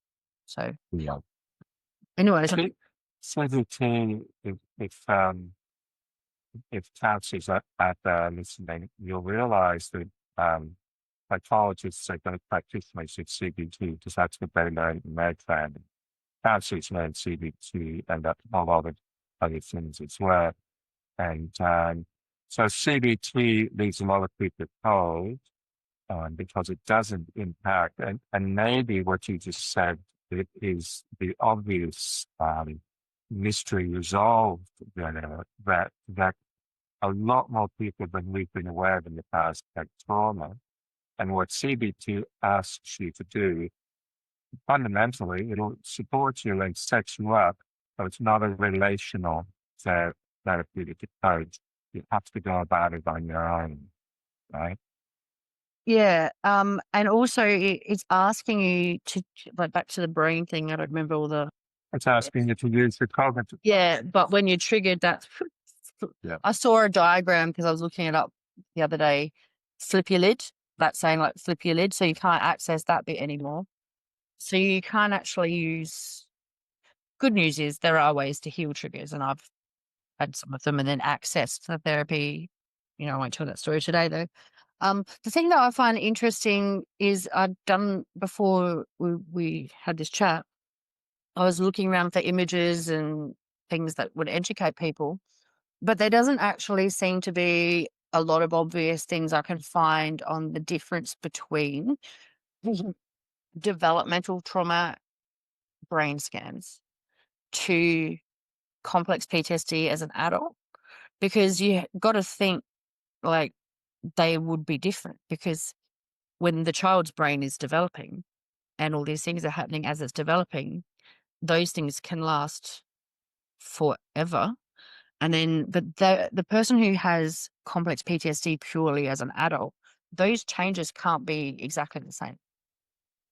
So, Yeah. anyways, CBT, if counselors out there listening, you'll realize that psychologists, psychotic practitioners of CBT, because that's what they learn in med training. Counselors learn CBT and a lot of other things as well. And so CBT leaves a lot of people cold because it doesn't impact. And maybe what you just said is the obvious mystery resolved that a lot more people than we've been aware of in the past had trauma. And what CBT asks you to do, fundamentally, it'll support you and set you up. So it's not a relational therapeutic approach. You have to go about it on your own, right? yeah. And also it's asking you to, like, back to the brain thing. I don't remember all the. It's asking you to use the cognitive. Yeah, but when you're triggered, that's. Yeah. I saw a diagram because I was looking it up the other day. Flip your lid. That's saying, like, flip your lid, so you can't access that bit anymore. So you can't actually use. Good news is there are ways to heal triggers, and I've had some of them and then accessed the therapy. I won't tell that story today though. The thing that I find interesting is I'd done before we had this chat, I was looking around for images and things that would educate people, but there doesn't actually seem to be a lot of obvious things I can find on the difference between developmental trauma brain scans to complex PTSD as an adult, because you got to think, like, they would be different, because when the child's brain is developing and all these things are happening as it's developing, those things can last forever. And then, but the person who has complex PTSD purely as an adult, those changes can't be exactly the same.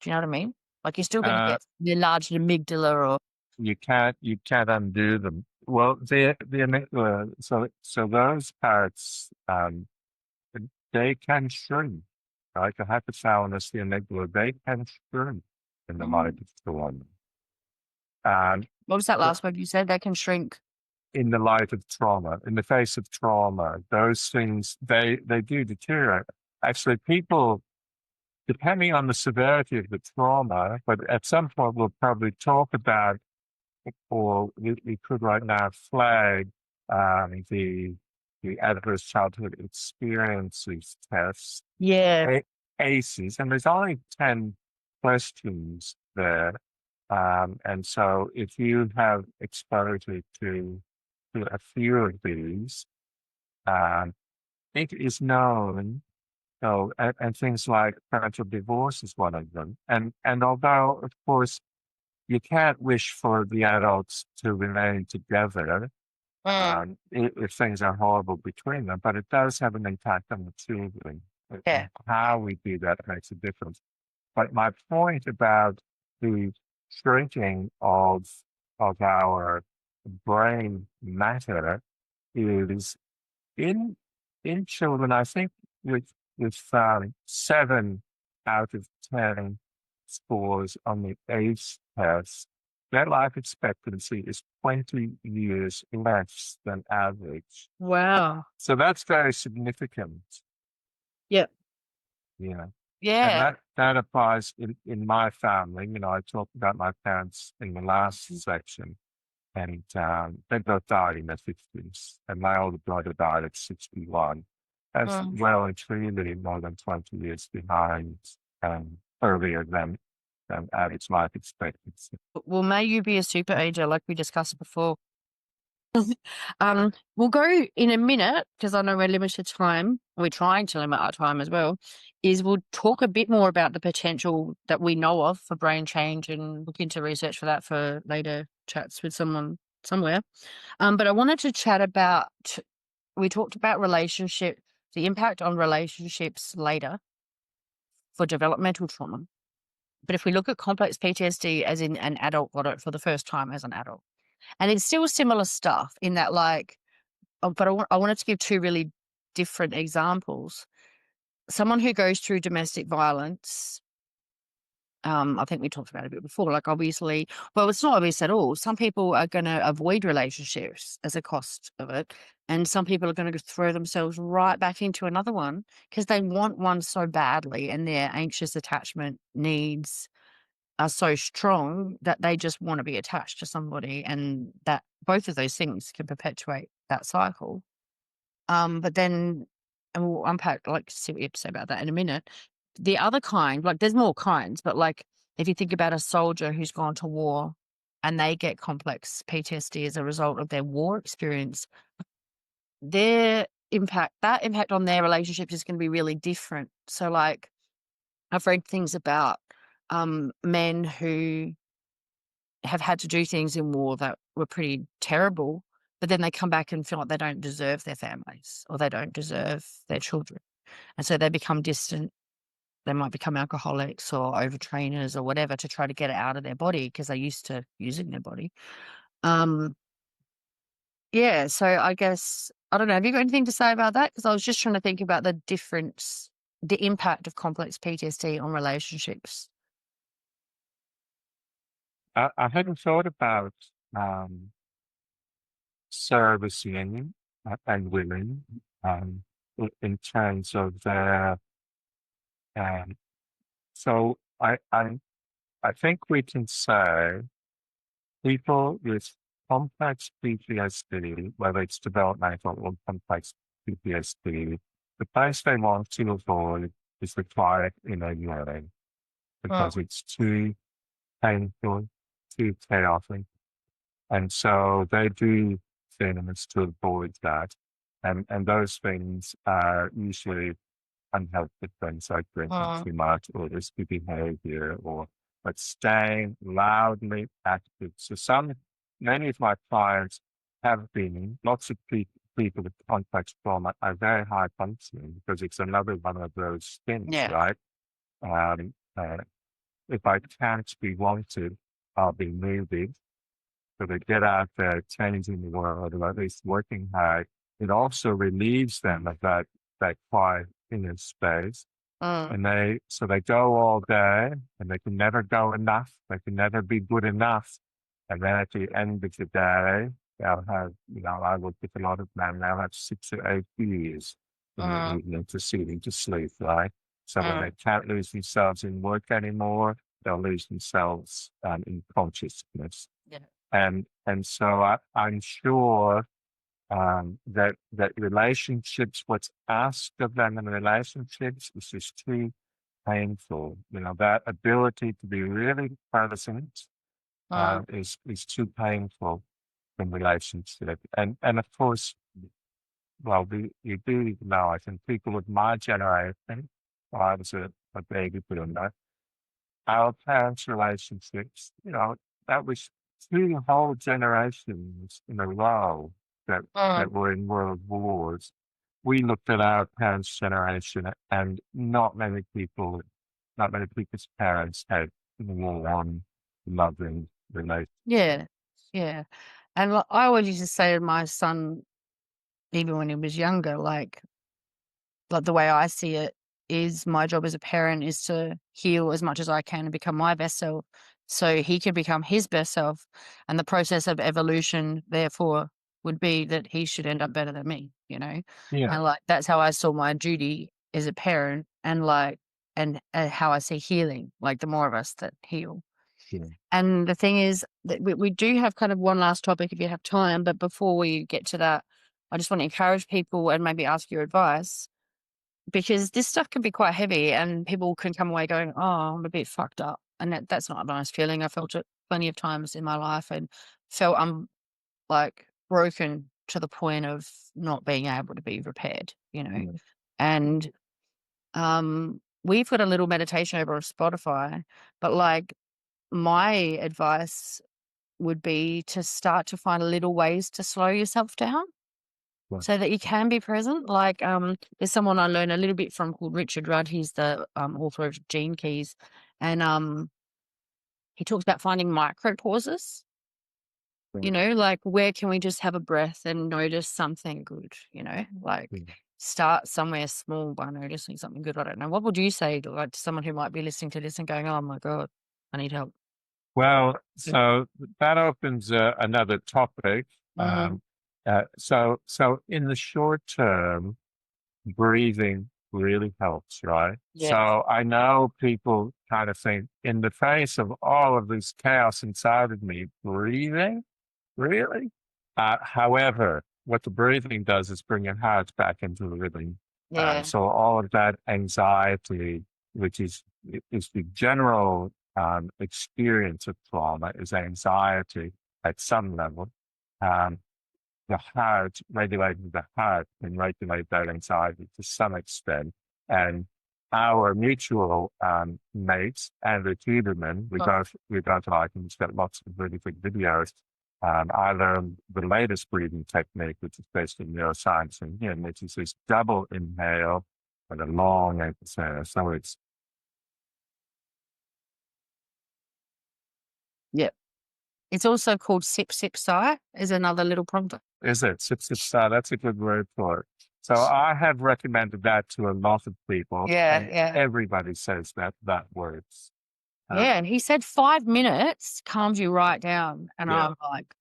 Do you know what I mean? Like, you're still going to get the enlarged amygdala, or you can't undo them. Well, the amygdala, so those parts they can shrink, right? The hypothalamus, the amygdala, they can shrink in the light of trauma. What was that last word you said? They can shrink. In the light of trauma, in the face of trauma, those things, they do deteriorate. Actually, people, depending on the severity of the trauma, but at some point we'll probably talk about, or we could right now flag the adverse childhood experiences test. Yeah. ACEs, and there's only 10 questions there. And so if you have exposure to a few of these, it is known. So, and things like parental divorce is one of them. And although, of course, you can't wish for the adults to remain together if things are horrible between them, but it does have an impact on the children. Yeah. How we do that makes a difference. But my point about the shrinking of our brain matter is in children. I think with 7 out of 10 scores on the ACE test, their life expectancy is 20 years less than average. Wow. So that's very significant. Yep. Yeah. Yeah. And that applies in my family. I talked about my parents in the last section, and they both died in their 50s, and my older brother died at 61. That's well and truly more than 20 years behind, earlier than average life expectancy. Well, may you be a super ager, like we discussed before. We'll go in a minute, because I know we're limited time. We're trying to limit our time as well. We'll talk a bit more about the potential that we know of for brain change, and look into research for that for later chats with someone somewhere. But I wanted to chat about, we talked about relationship the impact on relationships later for developmental trauma. But if we look at complex PTSD as in an adult got it for the first time as an adult, and it's still similar stuff in that, like, but I wanted to give two really different examples. Someone who goes through domestic violence, I think we talked about it a bit before, like obviously, well, it's not obvious at all. Some people are going to avoid relationships as a cost of it. And some people are going to throw themselves right back into another one because they want one so badly and their anxious attachment needs are so strong that they just want to be attached to somebody. And that both of those things can perpetuate that cycle. But then, and we'll unpack, like, see what you have to say about that in a minute. The other kind, like, there's more kinds, but like, if you think about a soldier who's gone to war and they get complex PTSD as a result of their war experience, that impact on their relationships is going to be really different. So, like, I've read things about men who have had to do things in war that were pretty terrible, but then they come back and feel like they don't deserve their families or they don't deserve their children. And so they become distant. They might become alcoholics or overtrainers or whatever to try to get it out of their body because they're used to using their body. Um, yeah, so I guess, I don't know, have you got anything to say about that? Because I was just trying to think about the difference, the impact of complex PTSD on relationships. I hadn't thought about servicing and women um, in terms of their. Um, so I think we can say people with complex PTSD, whether it's developmental or complex PTSD, the place they want to avoid is the quiet inner yelling because it's too painful, too chaotic. And so they do things to avoid that. And those things are usually unhealthy things like drinking too much or risky behavior or but staying loudly active. So many of my clients have been, lots of people with complex trauma are very high functioning because it's another one of those things, Yeah. right? Um, uh, if I can't be wanted, I'll be needed. So they get out there changing the world or at least working hard. It also relieves them of that quiet inner space. Mm, And they go all day and they can never go enough. They can never be good enough. And then at the end of the day, they'll have, I work with a lot of men, they'll have 6 or 8 years in the mm, evening proceeding to sleep, right? So when they mm, can't lose themselves in work anymore, they'll lose themselves in consciousness. yeah. And so I'm sure that relationships, what's asked of them in relationships is just too painful. That ability to be really present Mm, is too painful in relationship. And of course, well, you do know, I think people of my generation, well, I was a baby boomer, our parents' relationships, that was 2 whole generations in a row that mm. were in world wars. We looked at our parents' generation and not many people's parents had warm, loving relationships. Yeah. Yeah. And I always used to say to my son, even when he was younger, like the way I see it is my job as a parent is to heal as much as I can and become my best self so he can become his best self. And the process of evolution, therefore, would be that he should end up better than me, you know? Yeah. And like that's how I saw my duty as a parent and how I see healing, like the more of us that heal. Yeah. And the thing is that we do have kind of one last topic if you have time, but before we get to that, I just want to encourage people and maybe ask your advice because this stuff can be quite heavy and people can come away going, oh, I'm a bit fucked up. And that's not a nice feeling. I felt it plenty of times in my life and felt I'm like broken to the point of not being able to be repaired, you know. Yeah. And we've got a little meditation over on Spotify, but like my advice would be to start to find little ways to slow yourself down. so that you can be present. Like, there's someone I learned a little bit from called Richard Rudd. He's the author of Gene Keys, and he talks about finding micro pauses. You know, like where can we just have a breath and notice something good? You know, like start somewhere small by noticing something good. I don't know. What would you say to, like, to someone who might be listening to this and going, "Oh my God, I need help"? Well, so that opens another topic. So in the short term, breathing really helps, right? Yeah. So I know people kind of think, in the face of all of this chaos inside of me, breathing, really? However, what the breathing does is bring your heart back into the rhythm. Yeah. So all of that anxiety, which is the general experience of trauma, is anxiety at some level. Um, the heart, regulating the heart, can regulate that anxiety to some extent. And our mutual mates, Andrew Huberman, we both like him. He's got lots of really good videos. I learned the latest breathing technique, which is based in neuroscience and him, which is this double inhale and a long exhale. So it's, Yep. It's also called sip, sip, sigh is another little prompt. is it? That's a good word for it. So I have recommended that to a lot of people. Yeah, And yeah. everybody says that works. Yeah, and he said 5 minutes calms you right down, and Yeah. I'm like,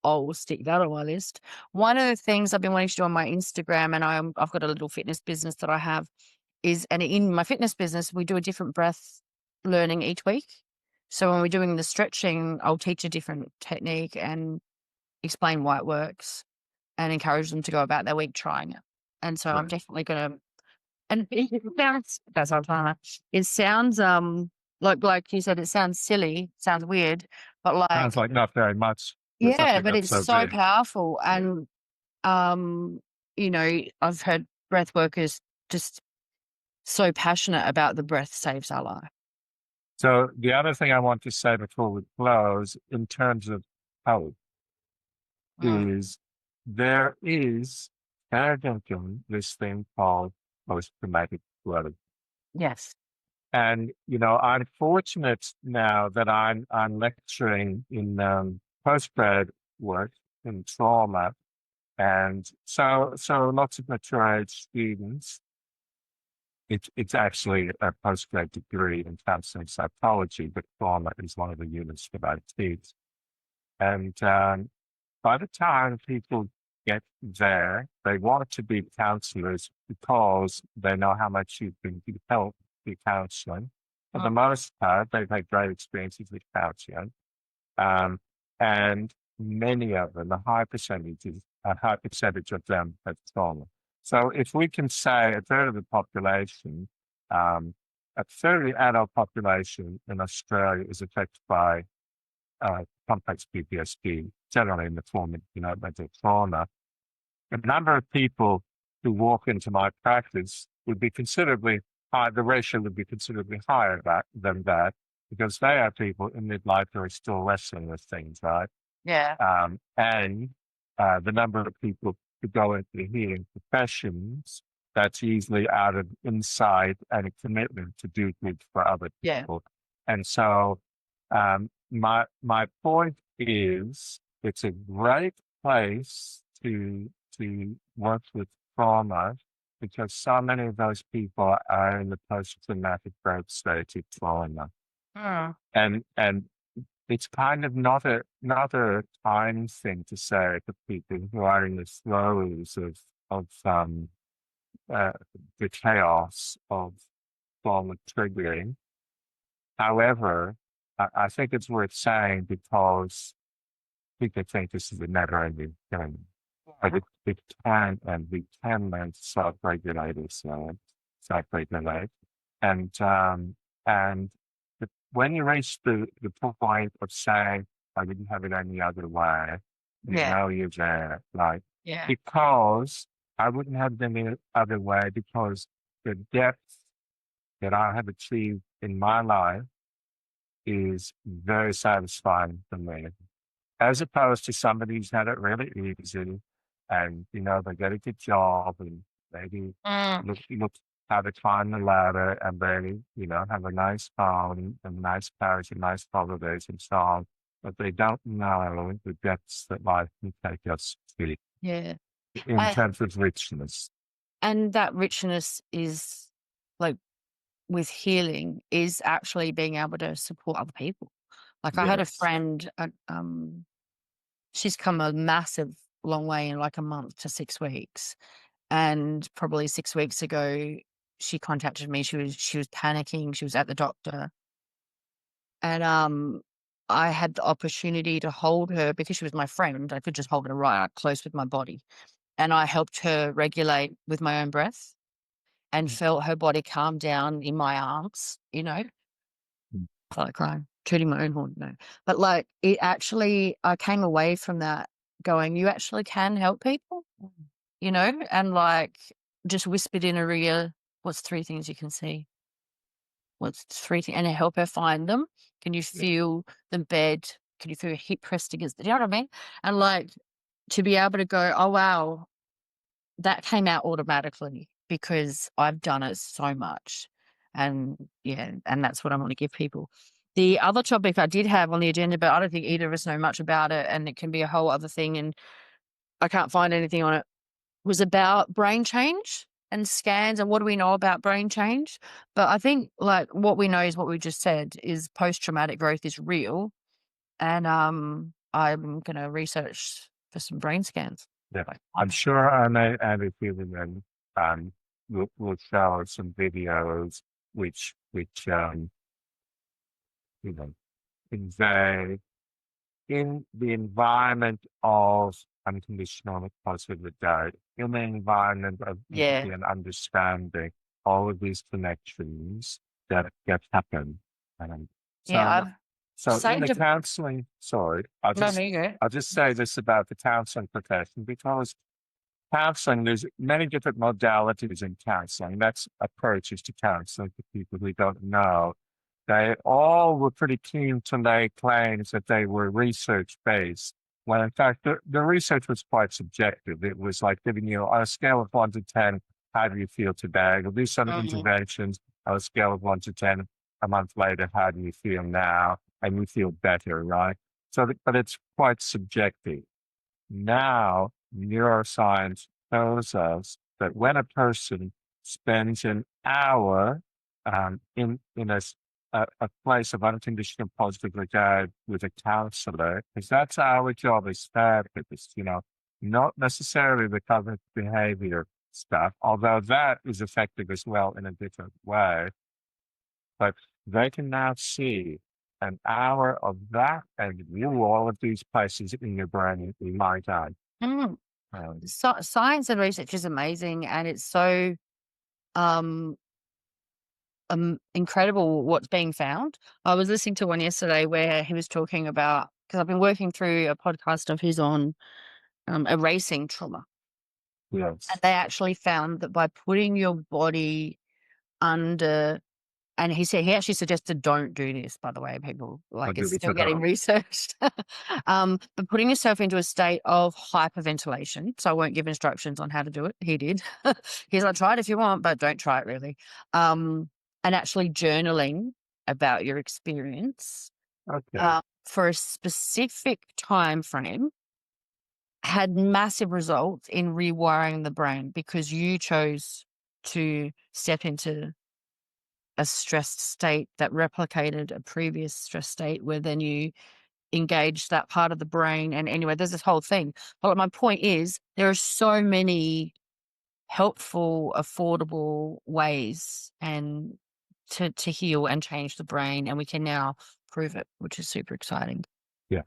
"Oh, we'll stick that on my list." One of the things I've been wanting to do on my Instagram, and I've got a little fitness business that I have, is, and in my fitness business, we do a different breath learning each week. So when we're doing the stretching, I'll teach a different technique and explain why it works and encourage them to go about their week trying it. And so I'm Right. definitely gonna, and it sounds, that's what I'm trying to, it sounds, like you said, it sounds silly, sounds weird, but Sounds like, like not very much for yeah, something but that's it's so so big. powerful. Yeah. And, you know, I've heard breath workers just so passionate about the breath saves our life. So the other thing I want to say before we close, in terms of hope, Mm. is there is parenting this thing called post-traumatic growth. Yes. And I'm fortunate now that I'm lecturing in postgrad work in trauma, and so lots of mature age students. It's actually a postgrad degree in counseling psychology, but trauma is one of the units that I teach. And by the time people get there, they want to be counselors because they know how much you can help with counseling. For the most part, they've had great experiences with counseling. And many of them, a high percentage of them have trauma. So if we can say a third of the population, a third of the adult population in Australia is affected by complex PTSD, generally in the form of mental trauma, the number of people who walk into my practice would be considerably high. The ratio would be considerably higher than that, because they are people in midlife who are still wrestling with things, right? Yeah. And the number of people who go into the healing professions, that's usually out of insight and a commitment to do good for other Yeah. people. And so my point is, it's a great place to work with trauma, because so many of those people are in the post-traumatic growth stage of trauma. Mm. And it's kind of not a time thing to say to people who are in the throes of uh, the chaos of trauma triggering. However, I think it's worth saying, because people think this is a never-ending thing, but it can, and we can learn to self-regulate ourselves, self-regulate, and and when you reach the point of saying, "I didn't have it any other way," you Yeah. know you're there, like, Yeah. because I wouldn't have it any other way, because the depth that I have achieved in my life is very satisfying for me, as opposed to somebody who's had it really easy, and they get a good job and maybe Mm. look how to climb the ladder and they, have a nice home and nice marriage and nice holidays and so on. But they don't know the depths that life can take us to Yeah. in I, terms of richness. and that richness is like with healing is actually being able to support other people. Like I had a Yes. friend, she's come a massive long way in like a month to 6 weeks. And probably 6 weeks ago, she contacted me. She was panicking. She was at the doctor. And I had the opportunity to hold her because she was my friend. I could just hold her right up close with my body. And I helped her regulate with my own breath and felt her body calm down in my arms, Mm. I felt like crying, tooting my own horn, no. But like it actually, I came away from that going, you actually can help people, and like just whispered in her ear, what's 3 things you can see? What's 3 things? And I help her find them. Can you Yeah. feel the bed? Can you feel your hip pressed against you know what I mean? And like to be able to go, oh wow, that came out automatically because I've done it so much. And yeah, and that's what I want to give people. The other topic I did have on the agenda, but I don't think either of us know much about it, and it can be a whole other thing, and I can't find anything on it, was about brain change and scans and what do we know about brain change. But I think like what we know is what we just said is post-traumatic growth is real. And I'm going to research for some brain scans. Yeah. Like, I'm sure Andy Huberman will show some videos which you know convey in the environment of unconditional positive regard, in the environment of yeah. empathy and understanding, all of these connections that happen. Um, Yeah, so I've so in the saved a counseling, sorry, no, no, you go. I'll just say this about the counseling profession because counseling, there's many different modalities in counseling. That's approaches to counseling for people who don't know. They all were pretty keen to lay claims that they were research based, when in fact the research was quite subjective. It was like giving you on a scale of 1 to 10, how do you feel today? We'll do some Mhm. interventions on a scale of 1 to 10. A month later, how do you feel now? And you feel better, right? But it's quite subjective. Now, neuroscience tells us that when a person spends an hour in a place of unconditional positive regard with a counselor, because that's our job as therapists, not necessarily the cognitive behavior stuff, although that is effective as well in a different way. But they can now see an hour of that and view all of these places in your brain in my time. Mm. Um, Science and research is amazing, and it's so um, incredible what's being found. I was listening to one yesterday where he was talking about because I've been working through a podcast of his on erasing trauma, and yes, they actually found that by putting your body under and he said he actually suggested don't do this, by the way, people, I'll like, do it's it still for getting them. researched. But putting yourself into a state of hyperventilation, so I won't give instructions on how to do it. He did. He's like, "Try it if you want, but don't try it really." And actually journaling about your experience, Okay. for a specific time frame had massive results in rewiring the brain because you chose to step into a stressed state that replicated a previous stress state where then you engage that part of the brain. And anyway, there's this whole thing. But my point is, there are so many helpful, affordable ways and to heal and change the brain, and we can now prove it, which is super exciting. Yeah.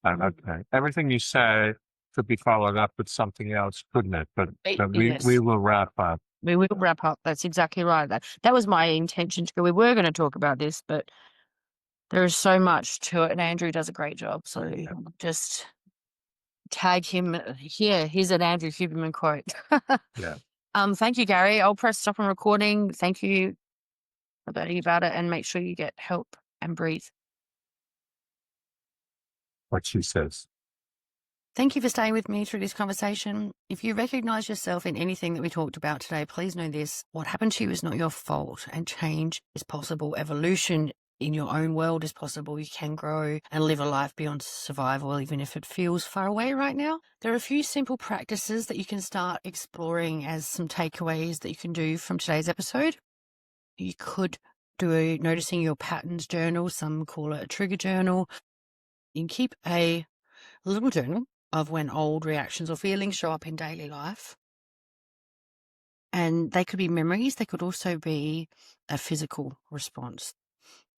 Okay. Everything you say could be followed up with something else, couldn't it? But we Yes, will wrap up. we will wrap up. That's exactly right. That was my intention to go. We were going to talk about this, but there is so much to it, and Andrew does a great job. So Yeah. just tag him here. Here's an Andrew Huberman quote. Yeah. Thank you, Gary. I'll press stop on recording. Thank you about it, and make sure you get help and breathe. What she says. Thank you for staying with me through this conversation. If you recognize yourself in anything that we talked about today, please know this: what happened to you is not your fault, and change is possible. Evolution in your own world is possible. You can grow and live a life beyond survival, even if it feels far away right now. There are a few simple practices that you can start exploring as some takeaways that you can do from today's episode. You could do noticing your patterns journal. Some call it a trigger journal. You can keep a little journal of when old reactions or feelings show up in daily life. And they could be memories. They could also be a physical response.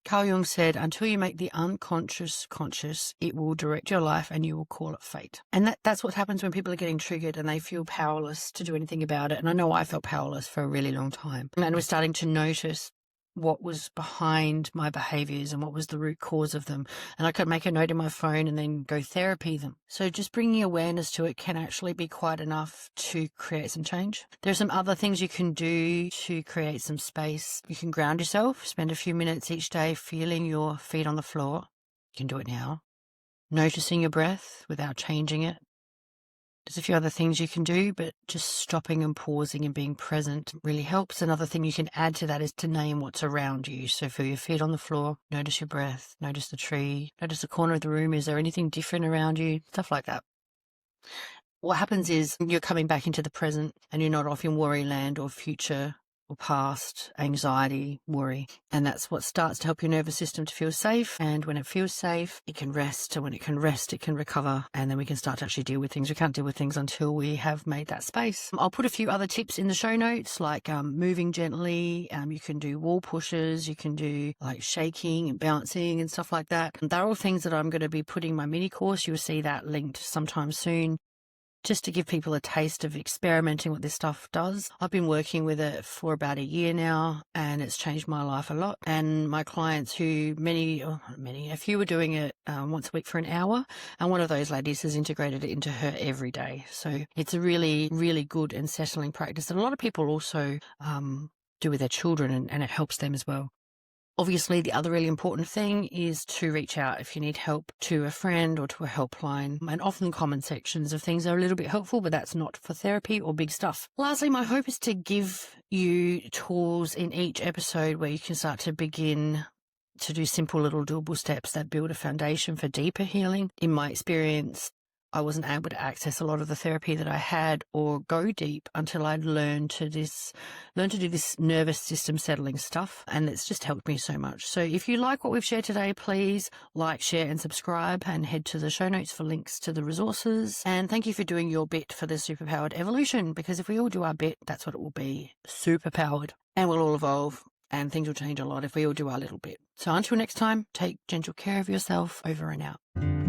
Carl Jung said, until you make the unconscious conscious, it will direct your life and you will call it fate. And that's what happens when people are getting triggered and they feel powerless to do anything about it. And I know I felt powerless for a really long time. And we're starting to notice what was behind my behaviors and what was the root cause of them. And I could make a note in my phone and then go therapy them. So just bringing awareness to it can actually be quite enough to create some change. There are some other things you can do to create some space. You can ground yourself, spend a few minutes each day feeling your feet on the floor. You can do it now. Noticing your breath without changing it. There's a few other things you can do, but just stopping and pausing and being present really helps. Another thing you can add to that is to name what's around you. So feel your feet on the floor, notice your breath, notice the tree, notice the corner of the room. Is there anything different around you? Stuff like that. What happens is you're coming back into the present and you're not off in worry land or future or past, anxiety, worry. And that's what starts to help your nervous system to feel safe. And when it feels safe, it can rest. And when it can rest, it can recover. And then we can start to actually deal with things. We can't deal with things until we have made that space. I'll put a few other tips in the show notes, like moving gently. You can do wall pushes. You can do like shaking and bouncing and stuff like that. And they're all things that I'm going to be putting in my mini course. You'll see that linked sometime soon, just to give people a taste of experimenting what this stuff does. I've been working with it for about a year now, and it's changed my life a lot. And my clients who a few were doing it once a week for an hour, and one of those ladies has integrated it into her every day. So it's a really, really good and settling practice. And a lot of people also do with their children, and it helps them as well. Obviously, the other really important thing is to reach out if you need help to a friend or to a helpline. And often comment sections of things are a little bit helpful, but that's not for therapy or big stuff. Lastly, my hope is to give you tools in each episode where you can start to begin to do simple little doable steps that build a foundation for deeper healing. In my experience, I wasn't able to access a lot of the therapy that I had or go deep until I'd learned to do this nervous system settling stuff. And it's just helped me so much. So if you like what we've shared today, please like, share and subscribe, and head to the show notes for links to the resources. And thank you for doing your bit for the superpowered evolution, because if we all do our bit, that's what it will be, superpowered. And we'll all evolve. And things will change a lot if we all do our little bit. So until next time, take gentle care of yourself. Over and out.